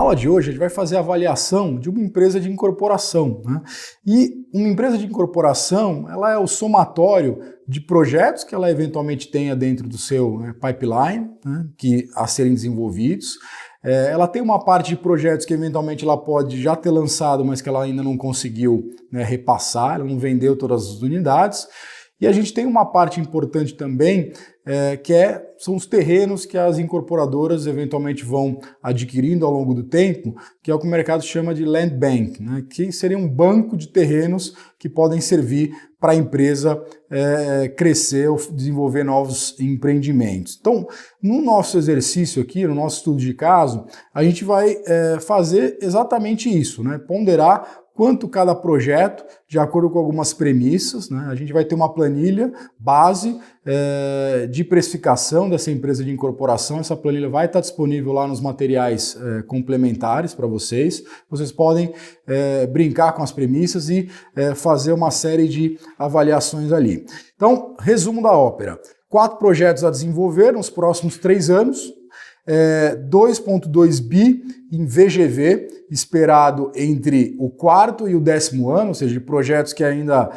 aula de hoje a gente vai fazer a avaliação de uma empresa de incorporação, né? E uma empresa de incorporação, ela é o somatório de projetos que ela eventualmente tenha dentro do seu pipeline, né, a serem desenvolvidos. Ela tem uma parte de projetos que eventualmente ela pode já ter lançado, mas que ela ainda não conseguiu, né, repassar, ela não vendeu todas as unidades. E a gente tem uma parte importante também, são os terrenos que as incorporadoras eventualmente vão adquirindo ao longo do tempo, que é o que o mercado chama de land bank, né, que seria um banco de terrenos que podem servir para a empresa crescer ou desenvolver novos empreendimentos. Então, no nosso exercício aqui, no nosso estudo de caso, a gente vai fazer exatamente isso, né, ponderar quanto cada projeto, de acordo com algumas premissas, né? A gente vai ter uma planilha base de precificação dessa empresa de incorporação. Essa planilha vai estar disponível lá nos materiais complementares para vocês. Vocês podem brincar com as premissas e fazer uma série de avaliações ali. Então, resumo da ópera. 4 projetos a desenvolver nos próximos 3 anos. 2,2 bi em VGV, esperado entre o 4º e o 10º ano, ou seja, de projetos que ainda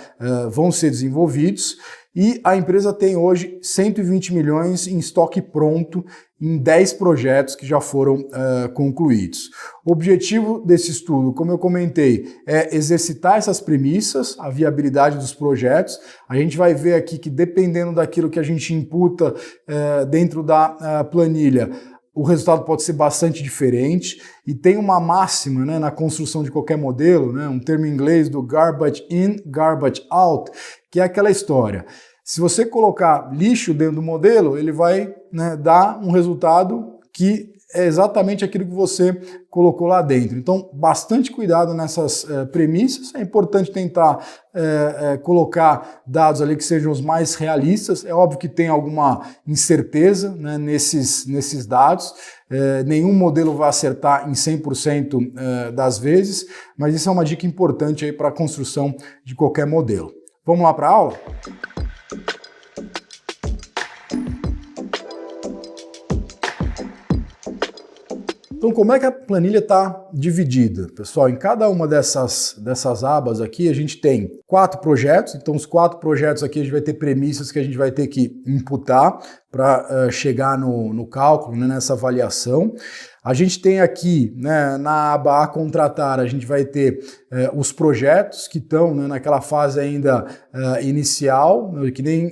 vão ser desenvolvidos, e a empresa tem hoje 120 milhões em estoque pronto em 10 projetos que já foram concluídos. O objetivo desse estudo, como eu comentei, é exercitar essas premissas, a viabilidade dos projetos. A gente vai ver aqui que, dependendo daquilo que a gente imputa dentro da planilha, o resultado pode ser bastante diferente, e tem uma máxima, né, na construção de qualquer modelo, né, um termo em inglês do garbage in, garbage out, que é aquela história. Se você colocar lixo dentro do modelo, ele vai, né, dar um resultado que é exatamente aquilo que você colocou lá dentro. Então, bastante cuidado nessas premissas. É importante tentar colocar dados ali que sejam os mais realistas. É óbvio que tem alguma incerteza, né, nesses dados. Nenhum modelo vai acertar em 100% das vezes, mas isso é uma dica importante aí para a construção de qualquer modelo. Vamos lá para a aula? Então, como é que a planilha está dividida? Pessoal, em cada uma dessas abas aqui, a gente tem 4 projetos. Então, os 4 projetos aqui a gente vai ter premissas que a gente vai ter que imputar para chegar no cálculo, né, nessa avaliação. A gente tem aqui, né, na aba a contratar, a gente vai ter os projetos que estão, né, naquela fase ainda inicial, que nem...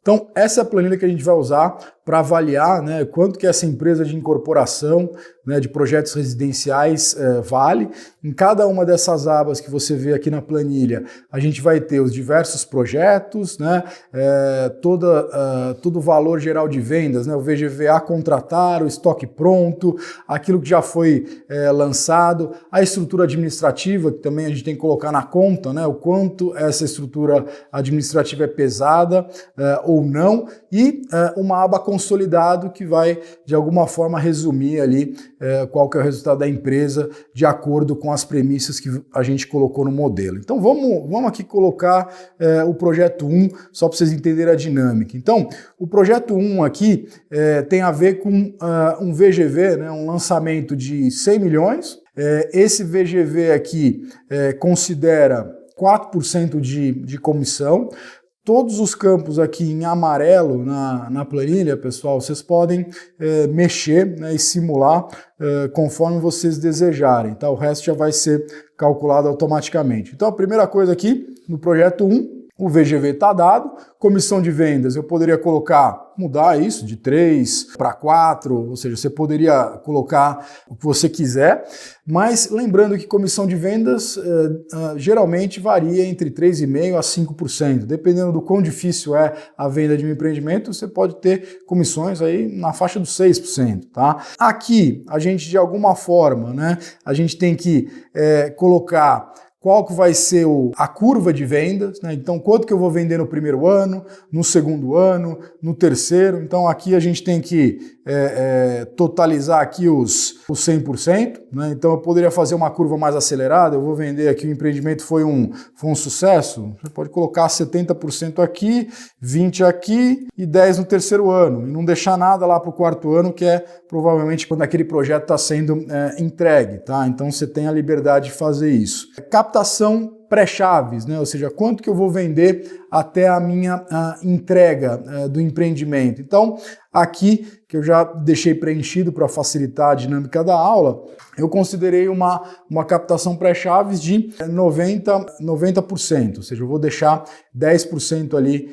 Então, essa é a planilha que a gente vai usar para avaliar, né, quanto que essa empresa de incorporação, né, de projetos residenciais vale. Em cada uma dessas abas que você vê aqui na planilha, a gente vai ter os diversos projetos, né, todo o valor geral de vendas, né, o VGV a contratar, o estoque pronto, aquilo que já foi lançado, a estrutura administrativa, que também a gente tem que colocar na conta, né, o quanto essa estrutura administrativa é pesada ou não, e uma aba consolidado que vai, de alguma forma, resumir ali qual que é o resultado da empresa de acordo com as premissas que a gente colocou no modelo. Então vamos aqui colocar o projeto 1, só para vocês entenderem a dinâmica. Então, o projeto 1 aqui tem a ver com um VGV, né, um lançamento de 100 milhões. Esse VGV aqui considera 4% de comissão. Todos os campos aqui em amarelo na planilha, pessoal, vocês podem mexer, né, e simular conforme vocês desejarem, tá? O resto já vai ser calculado automaticamente. Então, a primeira coisa aqui, no projeto 1, o VGV está dado, comissão de vendas, eu poderia mudar isso de 3 para 4, ou seja, você poderia colocar o que você quiser, mas lembrando que comissão de vendas geralmente varia entre 3,5% a 5%, dependendo do quão difícil é a venda de um empreendimento, você pode ter comissões aí na faixa dos 6%, tá? Aqui, a gente de alguma forma, né, a gente tem que colocar qual que vai ser a curva de vendas, né? Então, quanto que eu vou vender no primeiro ano, no segundo ano, no terceiro. Então, aqui a gente tem que totalizar aqui os 100%, né? Então, eu poderia fazer uma curva mais acelerada. Eu vou vender aqui, o empreendimento foi um sucesso. Você pode colocar 70% aqui, 20% aqui e 10% no terceiro ano. E não deixar nada lá para o quarto ano, que é provavelmente quando aquele projeto está sendo entregue, tá? Então, você tem a liberdade de fazer isso. Captação pré-chaves, né? Ou seja, quanto que eu vou vender até a minha entrega do empreendimento. Então, aqui, que eu já deixei preenchido para facilitar a dinâmica da aula, eu considerei uma captação pré-chaves de 90%, ou seja, eu vou deixar 10% ali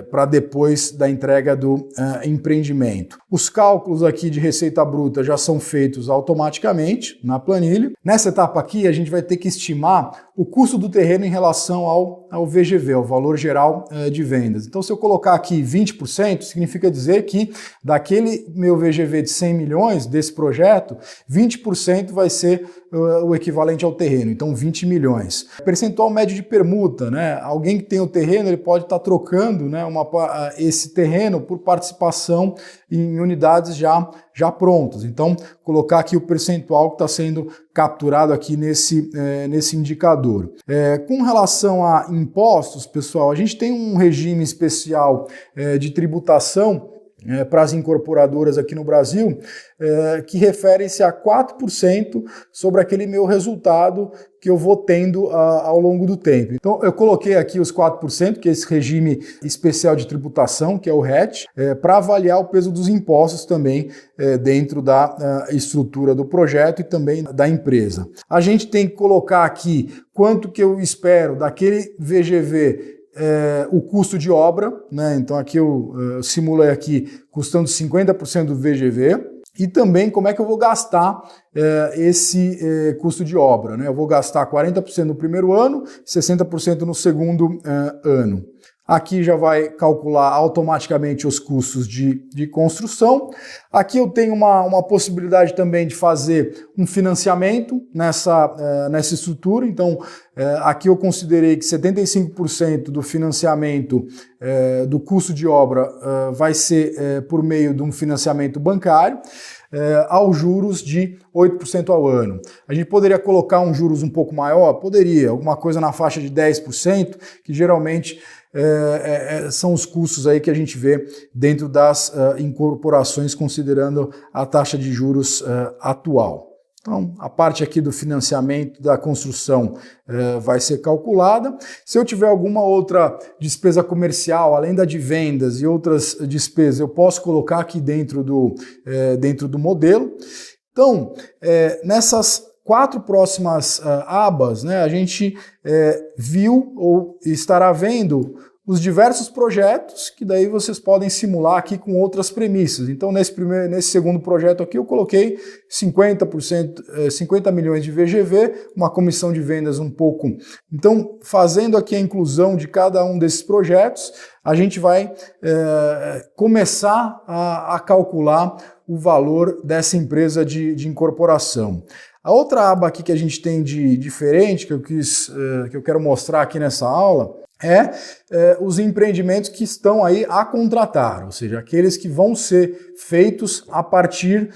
para depois da entrega do empreendimento. Os cálculos aqui de receita bruta já são feitos automaticamente na planilha. Nessa etapa aqui, a gente vai ter que estimar o custo do terreno em relação ao VGV, ao valor geral de vendas. Então, se eu colocar aqui 20%, significa dizer que daquele meu VGV de 100 milhões, desse projeto, 20% vai ser o equivalente ao terreno, então 20 milhões. Percentual médio de permuta, né? Alguém que tem o terreno, ele pode estar trocando, né, esse terreno por participação em unidades já prontas. Então, colocar aqui o percentual que está sendo capturado aqui nesse indicador. Com relação a impostos, pessoal, a gente tem um regime especial de tributação para as incorporadoras aqui no Brasil, que refere-se a 4% sobre aquele meu resultado que eu vou tendo ao longo do tempo. Então, eu coloquei aqui os 4%, que é esse regime especial de tributação, que é o RET, para avaliar o peso dos impostos também dentro da estrutura do projeto e também da empresa. A gente tem que colocar aqui quanto que eu espero daquele VGV, o custo de obra, né? Então aqui eu simulei aqui custando 50% do VGV, e também como é que eu vou gastar esse custo de obra, né? Eu vou gastar 40% no primeiro ano, 60% no segundo ano. Aqui já vai calcular automaticamente os custos de construção. Aqui eu tenho uma possibilidade também de fazer um financiamento nessa estrutura. Então, aqui eu considerei que 75% do financiamento do custo de obra vai ser por meio de um financiamento bancário, aos juros de 8% ao ano. A gente poderia colocar um juros um pouco maior? Poderia, alguma coisa na faixa de 10%, que geralmente são os custos aí que a gente vê dentro das incorporações, considerando a taxa de juros atual. Então, a parte aqui do financiamento da construção vai ser calculada. Se eu tiver alguma outra despesa comercial, além da de vendas e outras despesas, eu posso colocar aqui dentro do modelo. Então, nessas 4 próximas abas, né, a gente viu ou estará vendo os diversos projetos que daí vocês podem simular aqui com outras premissas. Então, nesse segundo projeto aqui, eu coloquei 50 milhões de VGV, uma comissão de vendas um pouco. Então, fazendo aqui a inclusão de cada um desses projetos, a gente vai começar a calcular o valor dessa empresa de incorporação. A outra aba aqui que a gente tem de diferente, que eu quero mostrar aqui nessa aula, os empreendimentos que estão aí a contratar, ou seja, aqueles que vão ser feitos a partir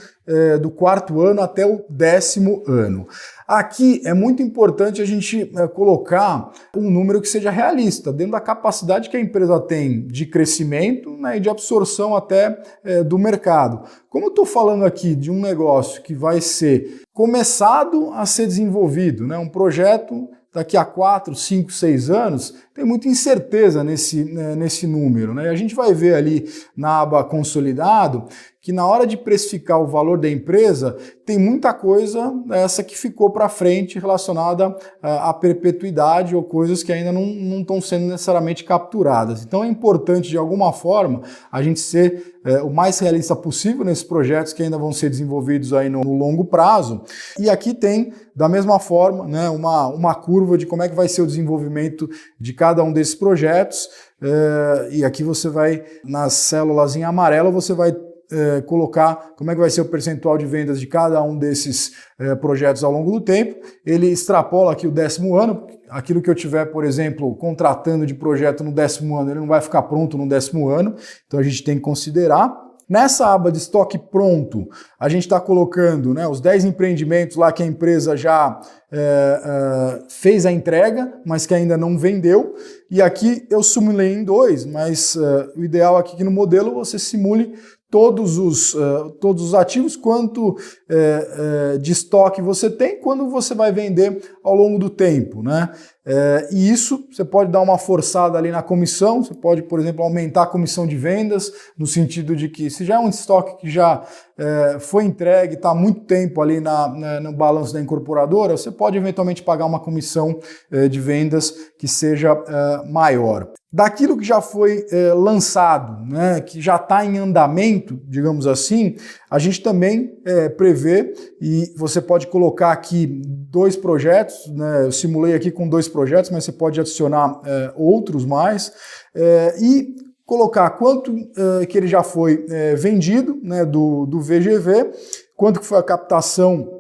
do 4º ano até o 10º ano. Aqui é muito importante a gente colocar um número que seja realista, dentro da capacidade que a empresa tem de crescimento, né, e de absorção até do mercado. Como eu estou falando aqui de um negócio que vai ser começado a ser desenvolvido, né, um projeto daqui a 4, 5, 6 anos, tem muita incerteza nesse número, né? E a gente vai ver ali na aba consolidado que na hora de precificar o valor da empresa, tem muita coisa essa que ficou para frente relacionada à perpetuidade ou coisas que ainda não estão sendo necessariamente capturadas. Então é importante, de alguma forma, a gente ser o mais realista possível nesses projetos que ainda vão ser desenvolvidos aí no longo prazo. E aqui tem, da mesma forma, né, uma curva de como é que vai ser o desenvolvimento de cada um desses projetos. E aqui você vai, nas células em amarelo, você vai colocar como é que vai ser o percentual de vendas de cada um desses projetos ao longo do tempo. Ele extrapola aqui o 10º ano, aquilo que eu tiver, por exemplo, contratando de projeto no 10º ano, ele não vai ficar pronto no 10º ano, então a gente tem que considerar. Nessa aba de estoque pronto, a gente está colocando, né, os 10 empreendimentos lá que a empresa já fez a entrega, mas que ainda não vendeu. E aqui eu simulei em 2, mas o ideal aqui é que no modelo você simule todos os ativos, quanto de estoque você tem, quando você vai vender ao longo do tempo, né? E isso você pode dar uma forçada ali na comissão, você pode, por exemplo, aumentar a comissão de vendas, no sentido de que se já é um estoque que já foi entregue, está há muito tempo ali no balanço da incorporadora, você pode eventualmente pagar uma comissão de vendas que seja maior. Daquilo que já foi lançado, né, que já está em andamento, digamos assim, a gente também prevê, e você pode colocar aqui 2 projetos, né, eu simulei aqui com 2 projetos, mas você pode adicionar outros mais, e colocar quanto que ele já foi vendido, né, do VGV, quanto que foi a captação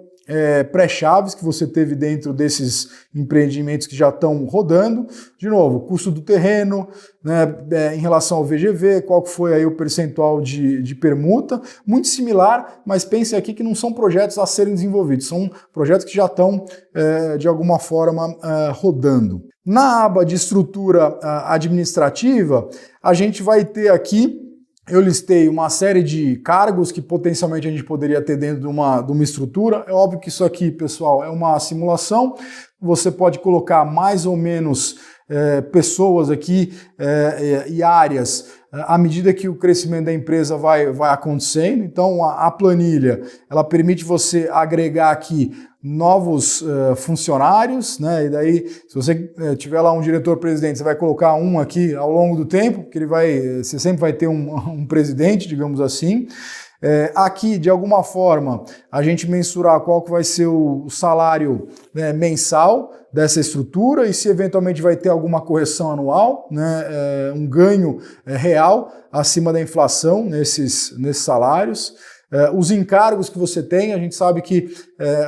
pré-chaves que você teve dentro desses empreendimentos que já estão rodando. De novo, custo do terreno, né, em relação ao VGV, qual que foi aí o percentual de permuta, muito similar, mas pense aqui que não são projetos a serem desenvolvidos, são projetos que já estão de alguma forma rodando. Na aba de estrutura administrativa, a gente vai ter aqui, eu listei uma série de cargos que potencialmente a gente poderia ter dentro de uma estrutura. É óbvio que isso aqui, pessoal, é uma simulação. Você pode colocar mais ou menos pessoas aqui e áreas à medida que o crescimento da empresa vai acontecendo. Então, a planilha, ela permite você agregar aqui novos funcionários, né? E daí, se você tiver lá um diretor-presidente, você vai colocar um aqui ao longo do tempo, que você sempre vai ter um presidente, digamos assim. Aqui, de alguma forma, a gente mensurar qual que vai ser o salário, né, mensal dessa estrutura e se eventualmente vai ter alguma correção anual, né, um ganho real acima da inflação nesses salários. Os encargos que você tem, a gente sabe que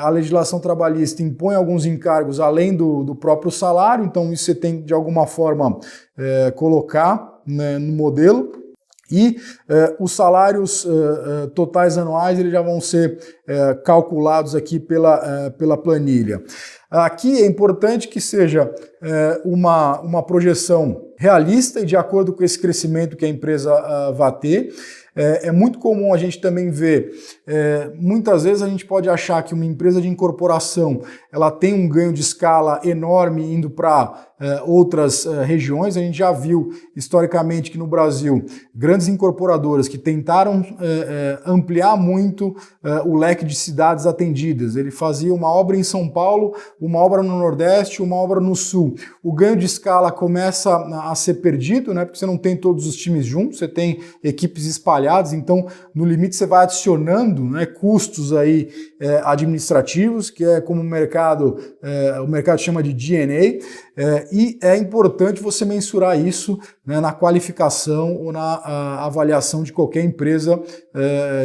a legislação trabalhista impõe alguns encargos além do próprio salário, então isso você tem de alguma forma colocar, né, no modelo. E os salários totais anuais eles já vão ser calculados aqui pela planilha. Aqui é importante que seja uma projeção realista e de acordo com esse crescimento que a empresa vai ter. É muito comum a gente também ver, muitas vezes a gente pode achar que uma empresa de incorporação ela tem um ganho de escala enorme indo para outras regiões. A gente já viu historicamente que no Brasil grandes incorporadoras que tentaram ampliar muito o leque de cidades atendidas. Ele fazia uma obra em São Paulo, uma obra no Nordeste, uma obra no Sul. O ganho de escala começa a ser perdido, né, porque você não tem todos os times juntos, você tem equipes espalhadas, então no limite você vai adicionando, né, custos aí, administrativos, que é como o mercado chama de G&A, e é importante você mensurar isso, né, na qualificação ou na avaliação de qualquer empresa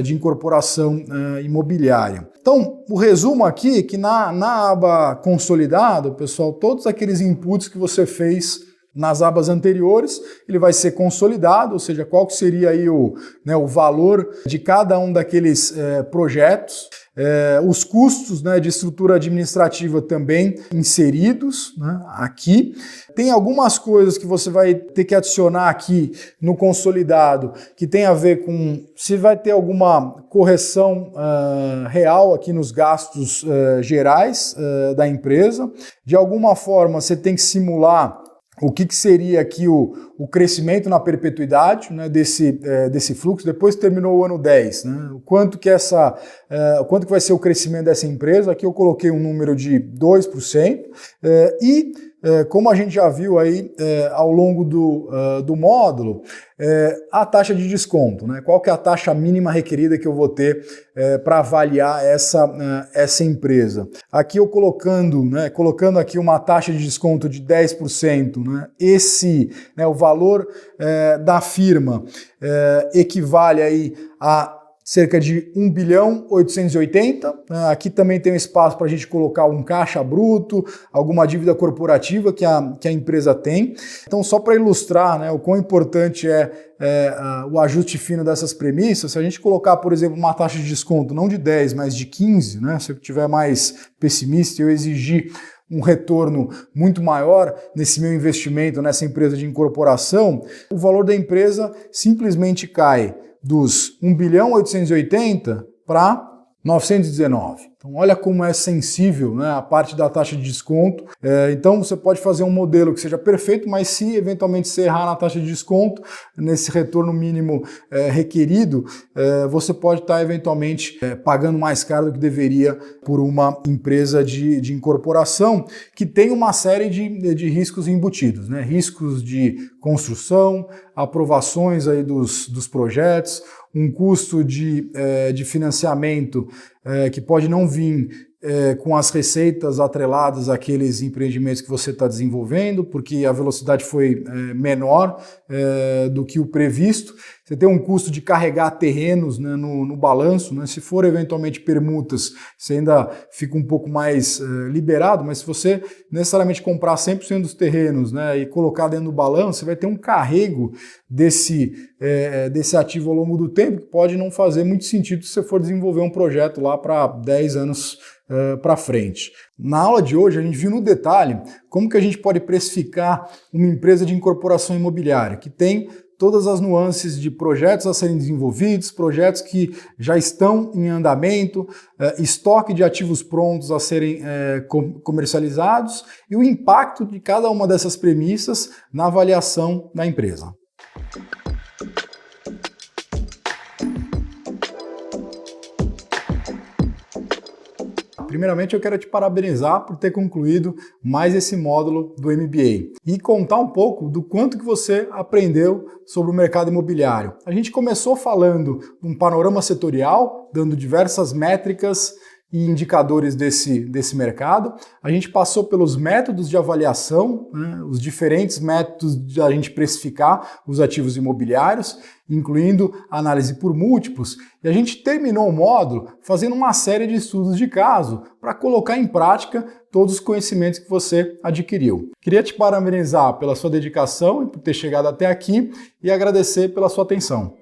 de incorporação imobiliária. Então, o resumo aqui é que na aba consolidado, pessoal, todos aqueles inputs que você fez nas abas anteriores, ele vai ser consolidado, ou seja, qual que seria aí o valor de cada um daqueles projetos. Os custos, né, de estrutura administrativa também inseridos, né, aqui. Tem algumas coisas que você vai ter que adicionar aqui no consolidado, que tem a ver com se vai ter alguma correção real aqui nos gastos gerais da empresa. De alguma forma, você tem que simular o que seria aqui o crescimento na perpetuidade, né, desse fluxo, depois que terminou o ano 10. Né, quanto que vai ser o crescimento dessa empresa? Aqui eu coloquei um número de 2%. Como a gente já viu aí ao longo do módulo, a taxa de desconto, né? Qual que é a taxa mínima requerida que eu vou ter para avaliar essa empresa? Aqui eu colocando aqui uma taxa de desconto de 10%, né? O valor da firma equivale aí a cerca de 1 bilhão 880. Aqui também tem um espaço para a gente colocar um caixa bruto, alguma dívida corporativa que a empresa tem. Então, só para ilustrar, né, o quão importante é o ajuste fino dessas premissas, se a gente colocar, por exemplo, uma taxa de desconto não de 10, mas de 15, né, se eu estiver mais pessimista e eu exigir um retorno muito maior nesse meu investimento, nessa empresa de incorporação, o valor da empresa simplesmente cai dos 1 bilhão 880 para 919. Então olha como é sensível, né, a parte da taxa de desconto. Então você pode fazer um modelo que seja perfeito, mas se eventualmente você errar na taxa de desconto, nesse retorno mínimo requerido, você pode estar eventualmente pagando mais caro do que deveria por uma empresa de incorporação que tem uma série de riscos embutidos, né? Riscos de construção, aprovações aí dos projetos, um custo de financiamento que pode não vir com as receitas atreladas àqueles empreendimentos que você está desenvolvendo, porque a velocidade foi menor do que o previsto. Você tem um custo de carregar terrenos, né, no balanço, né? Se for eventualmente permutas, você ainda fica um pouco mais liberado, mas se você necessariamente comprar 100% dos terrenos, né, e colocar dentro do balanço, você vai ter um carrego desse ativo ao longo do tempo, que pode não fazer muito sentido se você for desenvolver um projeto lá para 10 anos para frente. Na aula de hoje a gente viu no detalhe como que a gente pode precificar uma empresa de incorporação imobiliária, que tem todas as nuances de projetos a serem desenvolvidos, projetos que já estão em andamento, estoque de ativos prontos a serem comercializados e o impacto de cada uma dessas premissas na avaliação da empresa. Primeiramente, eu quero te parabenizar por ter concluído mais esse módulo do MBA e contar um pouco do quanto que você aprendeu sobre o mercado imobiliário. A gente começou falando de um panorama setorial, dando diversas métricas e indicadores desse mercado. A gente passou pelos métodos de avaliação, né, os diferentes métodos de a gente precificar os ativos imobiliários, incluindo análise por múltiplos, e a gente terminou o módulo fazendo uma série de estudos de caso para colocar em prática todos os conhecimentos que você adquiriu. Queria te parabenizar pela sua dedicação e por ter chegado até aqui e agradecer pela sua atenção.